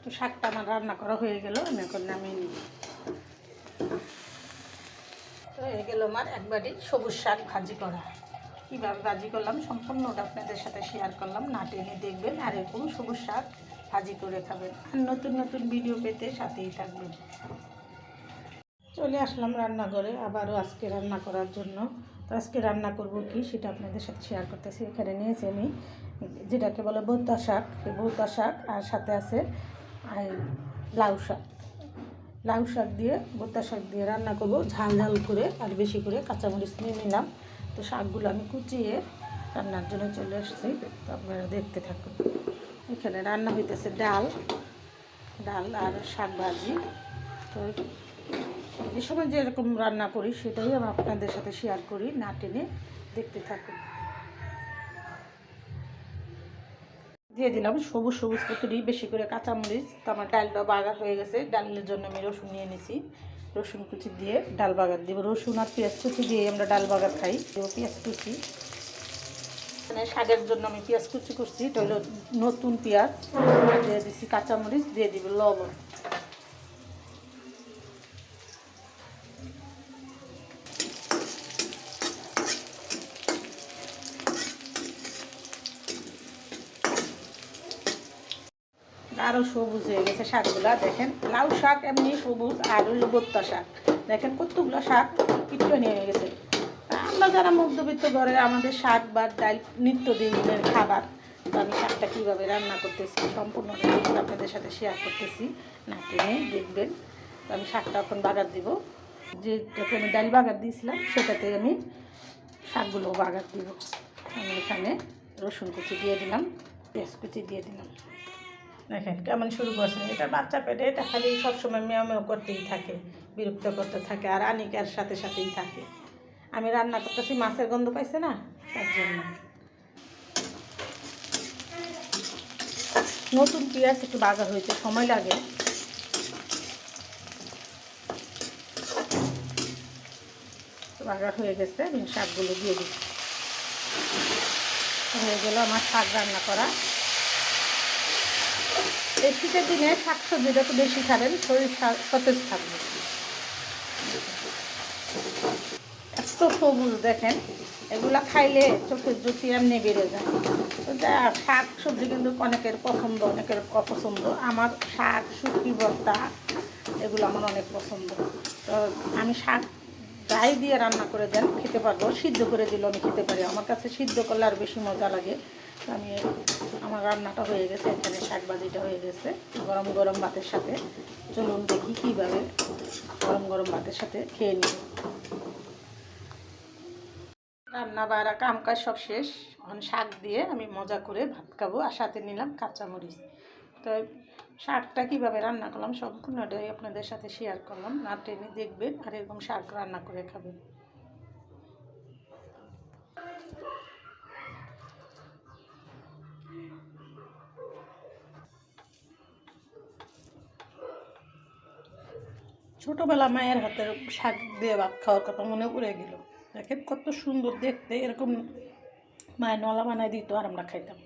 তো শাকটা আমার রান্না করা হয়ে গেল, আমি এখন নামিয়ে নিই। তো হয়ে গেল আমার একবারই সবুজ শাক ভাজি করা। কীভাবে ভাজি করলাম সম্পূর্ণটা আপনাদের সাথে শেয়ার করলাম, না টেনে দেখবেন আর এরকম সবুজ শাক ভাজি করে খাবেন। আর নতুন নতুন ভিডিও পেতে সাথেই থাকবেন। চলে আসলাম রান্নাঘরে আবারও আজকে রান্না করার জন্য। তো আজকে রান্না করব কি সেটা আপনাদের সাথে শেয়ার করতেছি। এখানে নিয়েছি আমি যেটাকে বলে ভুট্টা শাক, এই ভুট্টা শাক আর সাথে আছে লাউ শাক। লাউ শাক দিয়ে ভুট্টা শাক দিয়ে রান্না করব ঝাল ঝাল করে, আর বেশি করে কাঁচামরিচ নিয়ে নিলাম। তো শাকগুলো আমি কুচিয়ে রান্নার জন্য চলে আসছি, তো আপনারা দেখতে থাকুন। এখানে রান্না হইতেছে ডাল আর শাক ভাজি। তো এই সময় যেরকম রান্না করি সেটাই আমি আপনাদের সাথে শেয়ার করি, না টেনে দেখতে থাকুন। দিয়ে দিলাম সবুজ সবুজ কতটি বেশি করে কাঁচামরিচ। তো আমার ডালটা বাগার হয়ে গেছে, ডালের জন্য আমি রসুন নিয়ে নিয়েছি, রসুন কুচি দিয়ে ডাল বাগার দিব। রসুন আর পেঁয়াজ কুচি দিয়ে আমরা ডাল বাগার খাই। দেবো পেঁয়াজ কুচি, মানে শাকের জন্য আমি পেঁয়াজ কুচি করছি, এটা হলো নতুন পেঁয়াজ। দিয়ে দিচ্ছি কাঁচামরিচ, দিয়ে দিব লবণ। আরও সবুজ হয়ে গেছে শাকগুলা, দেখেন লাউ শাক এমনি সবুজ, আর হলো ভুট্টা শাক দেখেন কতগুলো শাক কিট্টনি হয়ে গেছে। আমরা যারা মধ্যবিত্ত ঘরে, আমাদের শাক বা ডাল নিত্যদিনের খাবার। তো আমি শাকটা কীভাবে রান্না করতেছি সম্পূর্ণ আপনাদের সাথে শেয়ার করতেছি, না টেনে দেখবেন। তো আমি শাকটা এখন বাগার দিব, যেটাতে আমি ডাল বাগার দিয়েছিলাম সেটাতে আমি শাকগুলো বাগার দিব। আমি এখানে রসুন কুচি দিয়ে দিলাম, পেঁয়াজ কুচি দিয়ে দিলাম। দেখেন কেমন শুরু করছে, এটা বাচ্চা পেটে এটা খালি সবসময় মেয় মেয় করতেই থাকে, বিরক্ত করতে থাকে, আর আনিকার সাথে সাথেই থাকে। আমি রান্না করতেছি, মাছের গন্ধ পাইছে না, তার জন্য। নতুন পেঁয়াজ একটু ভাজা হইতে সময় লাগে। ভাজা হয়ে গেছে, আমি শাকগুলো দিয়ে দিই। হয়ে গেল আমার শাক রান্না করা। এই শীতের দিনে শাকসবজিটা তো বেশি খাবেন, শরীর সতেজ থাকবে। এত সবুজ দেখেন, এগুলা খাইলে চোখের জ্যোতি এমনি বেড়ে যায়। তো শাক সবজি কিন্তু অনেকের পছন্দ, অনেকের অপছন্দ। আমার শাক, শুটকি ভর্তা এগুলো আমার অনেক পছন্দ। তো আমি শাক যাই দিয়ে রান্না করে দেন খেতে পারবো, সিদ্ধ করে দিলেও আমি খেতে পারি। আমার কাছে সিদ্ধ করলে আর বেশি মজা লাগে। আমি আমার রান্নাটা হয়ে গেছে, এখানে শাক ভাজিটা হয়ে গেছে গরম গরম ভাতের সাথে। চলুন দেখি কীভাবে গরম গরম ভাতের সাথে খেয়ে নিব। রান্না বাড়া কাম কাজ সব শেষ, এখন শাক দিয়ে আমি মজা করে ভাত খাবো, আর সাথে নিলাম কাঁচামরিচ। তো শাকটা কীভাবে রান্না করলাম সম্পূর্ণটাই আপনাদের সাথে শেয়ার করলাম, না টেনে দেখবেন আর এরকম শাক রান্না করে খাবেন। ছোটোবেলা মায়ের হাতের শাক দিয়ে ভাত খাওয়ার কথা মনে পড়ে গেল। দেখেন কত সুন্দর দেখতে, এরকম মায়ের নলা বানায় দিত আর আমরা খাইতাম।